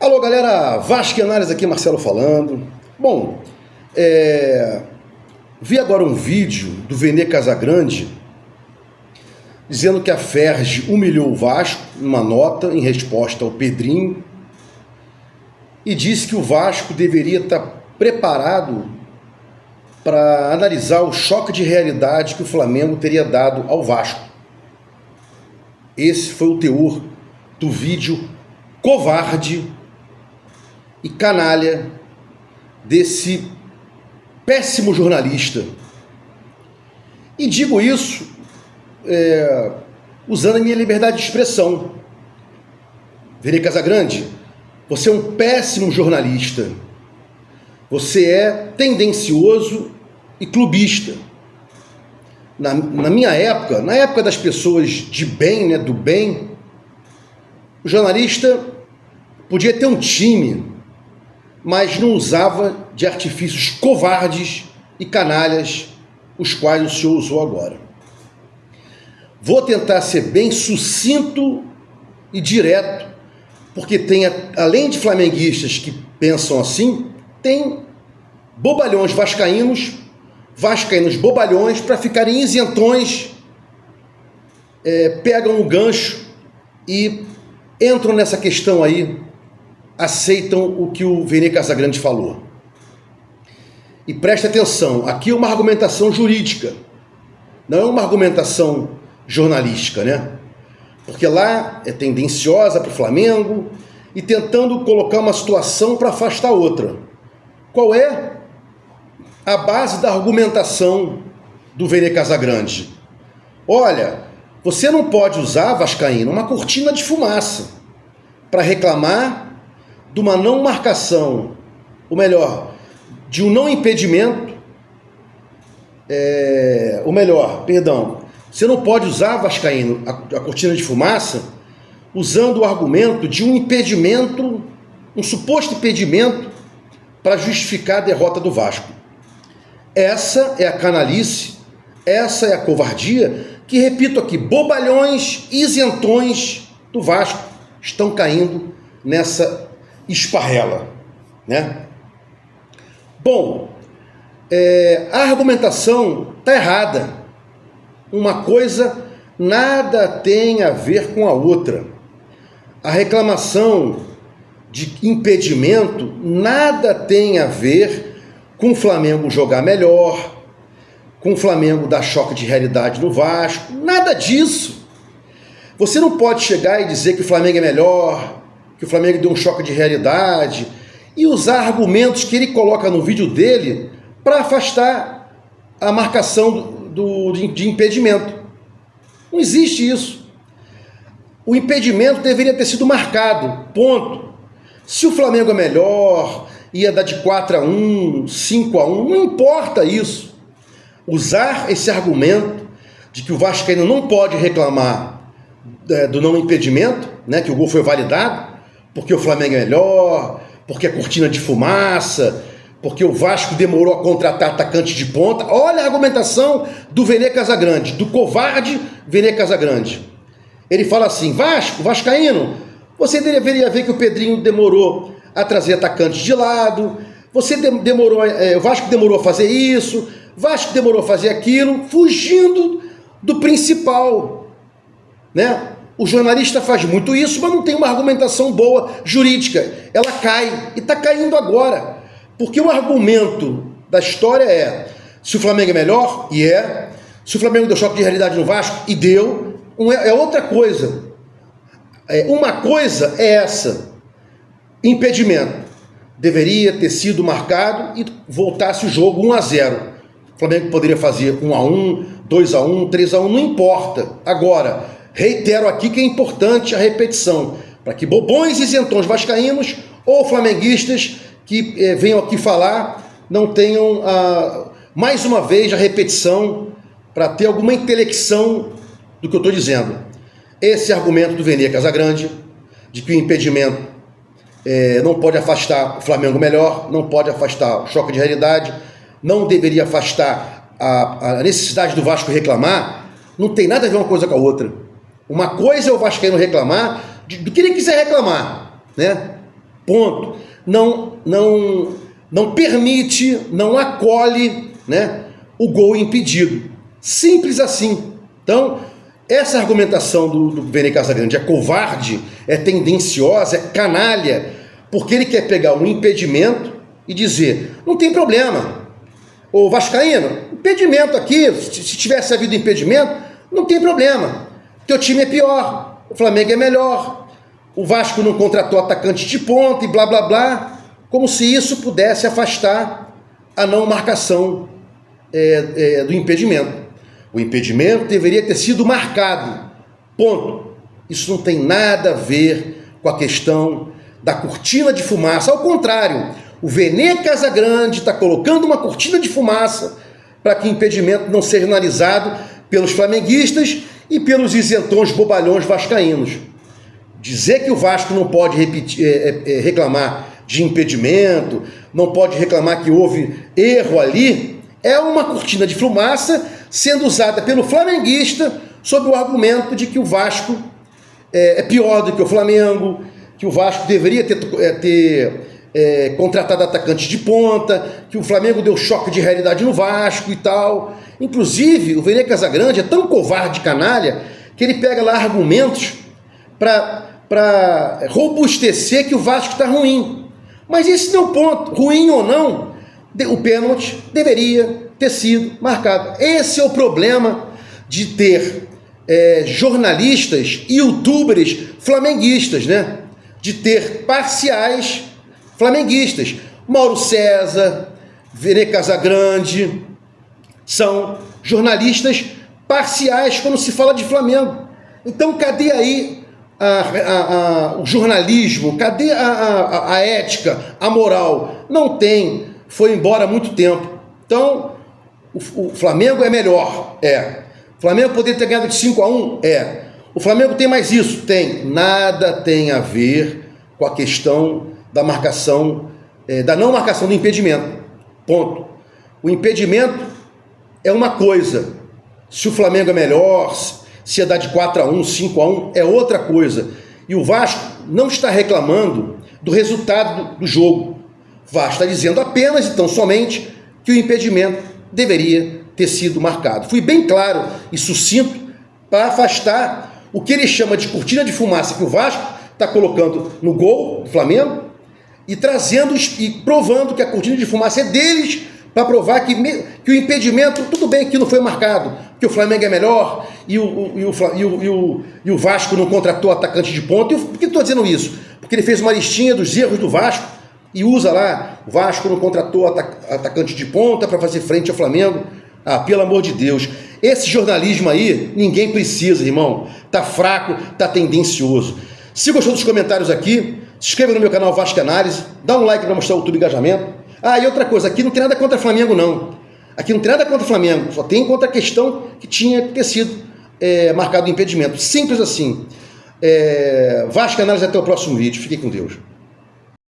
Alô galera, Vascaínares aqui, Marcelo falando. Bom, vi agora um vídeo do Vene Casagrande dizendo que a Ferj humilhou o Vasco numa nota em resposta ao Pedrinho e disse que o Vasco deveria estar preparado para analisar o choque de realidade que o Flamengo teria dado ao Vasco. Esse foi o teor do vídeo covarde e canalha desse péssimo jornalista. E digo isso usando a minha liberdade de expressão. Vene Casagrande, você é um péssimo jornalista. Você é tendencioso e clubista. Na minha época, na época das pessoas de bem, do bem, o jornalista podia ter um time, mas não usava de artifícios covardes e canalhas, os quais o senhor usou agora. Vou tentar ser bem sucinto e direto, porque tem, além de flamenguistas que pensam assim, tem bobalhões vascaínos bobalhões, para ficarem isentões, pegam o gancho e entram nessa questão aí, aceitam o que o Vene Casagrande falou. E preste atenção, aqui é uma argumentação jurídica, não é uma argumentação jornalística, né? Porque lá é tendenciosa para o Flamengo e tentando colocar uma situação para afastar outra. Qual é a base da argumentação do Vene Casagrande? Olha, você não pode usar, vascaíno, uma cortina de fumaça para reclamar de uma não marcação, ou melhor, de um não impedimento, você não pode usar, vascaíno, a cortina de fumaça usando o argumento de um impedimento, um suposto impedimento para justificar a derrota do Vasco. Essa é a canalice, essa é a covardia que, repito aqui, bobalhões isentões do Vasco estão caindo nessa esparrela, né? Bom, a argumentação está errada. Uma coisa nada tem a ver com a outra. A reclamação de impedimento nada tem a ver com o Flamengo jogar melhor, com o Flamengo dar choque de realidade no Vasco, nada disso. Você não pode chegar e dizer que o Flamengo é melhor, que o Flamengo deu um choque de realidade e usar argumentos que ele coloca no vídeo dele para afastar a marcação de impedimento. Não existe isso. O impedimento deveria ter sido marcado, ponto. Se o Flamengo é melhor, ia dar de 4-1, 5-1, não importa isso. Usar esse argumento de que o vascaíno não pode reclamar do não impedimento, né, que o gol foi validado, porque o Flamengo é melhor, porque é cortina de fumaça, porque o Vasco demorou a contratar atacante de ponta. Olha a argumentação do Vene Casagrande, do covarde Vene Casagrande. Ele fala assim: vascaíno, você deveria ver que o Pedrinho demorou a trazer atacantes de lado, o Vasco demorou a fazer isso, o Vasco demorou a fazer aquilo, fugindo do principal, né? O jornalista faz muito isso, mas não tem uma argumentação boa jurídica. Ela cai, e está caindo agora. Porque o argumento da história é: se o Flamengo é melhor, e é. Se o Flamengo deu choque de realidade no Vasco, e deu. É outra coisa. Uma coisa é essa: impedimento. Deveria ter sido marcado e voltasse o jogo 1-0. O Flamengo poderia fazer 1-1, 2-1, 3-1, não importa. Agora, reitero aqui que é importante a repetição, para que bobões e isentões vascaínos ou flamenguistas que venham aqui falar não tenham, mais uma vez, a repetição para ter alguma intelecção do que eu estou dizendo. Esse argumento do Vene Casagrande, de que o impedimento não pode afastar o Flamengo melhor, não pode afastar o choque de realidade, não deveria afastar a necessidade do Vasco reclamar, não tem nada a ver uma coisa com a outra. Uma coisa é o vascaíno reclamar do que ele quiser reclamar, né? Ponto. Não permite, não acolhe, né, o gol impedido. Simples assim. Então, essa argumentação do Vene Casagrande é covarde, é tendenciosa, é canalha, porque ele quer pegar um impedimento e dizer, não tem problema. Ô vascaíno, impedimento aqui, se tivesse havido impedimento, não tem problema. Teu time é pior, o Flamengo é melhor, o Vasco não contratou atacante de ponta e blá blá blá, como se isso pudesse afastar a não marcação do impedimento. O impedimento deveria ter sido marcado, ponto. Isso não tem nada a ver com a questão da cortina de fumaça, ao contrário, o Vene Casagrande está colocando uma cortina de fumaça para que o impedimento não seja analisado pelos flamenguistas e pelos isentões bobalhões vascaínos. Dizer que o Vasco não pode reclamar de impedimento, não pode reclamar que houve erro ali, é uma cortina de fumaça sendo usada pelo flamenguista sob o argumento de que o Vasco é pior do que o Flamengo, que o Vasco deveria ter contratado atacantes de ponta, que o Flamengo deu choque de realidade no Vasco e tal. Inclusive, o Vene Casagrande é tão covarde e canalha que ele pega lá argumentos para robustecer que o Vasco está ruim. Mas esse não é o ponto. Ruim ou não, o pênalti deveria ter sido marcado. Esse é o problema de ter jornalistas e youtubers flamenguistas, né? De ter parciais flamenguistas. Mauro César, Vene Casagrande, são jornalistas parciais quando se fala de Flamengo. Então cadê aí o jornalismo? Cadê a ética, a moral? Não tem, foi embora há muito tempo. Então, o Flamengo é melhor, O Flamengo poderia ter ganhado de 5-1, O Flamengo tem mais isso? Tem. Nada tem a ver com a questão da marcação, da não marcação do impedimento. Ponto. O impedimento é uma coisa. Se o Flamengo é melhor, se é dar de 4-1, 5-1, é outra coisa. E o Vasco não está reclamando do resultado do jogo. O Vasco está dizendo apenas e tão somente que o impedimento deveria ter sido marcado. Fui bem claro e sucinto para afastar o que ele chama de cortina de fumaça que o Vasco está colocando no gol do Flamengo e trazendo e provando que a cortina de fumaça é deles para provar que o impedimento, tudo bem que não foi marcado, que o Flamengo é melhor e o Vasco não contratou atacante de ponta. Por que estou dizendo isso? Porque ele fez uma listinha dos erros do Vasco e usa lá, o Vasco não contratou atacante de ponta para fazer frente ao Flamengo. Ah, pelo amor de Deus, esse jornalismo aí, ninguém precisa, irmão. Tá fraco, tá tendencioso. Se gostou dos comentários aqui, se inscreva no meu canal Vasco Análise, dá um like para mostrar o YouTube engajamento. Ah, e outra coisa, aqui não tem nada contra Flamengo, não. Aqui não tem nada contra Flamengo, só tem contra a questão que tinha que ter sido marcado o impedimento. Simples assim. Vasco Análise, até o próximo vídeo. Fiquem com Deus.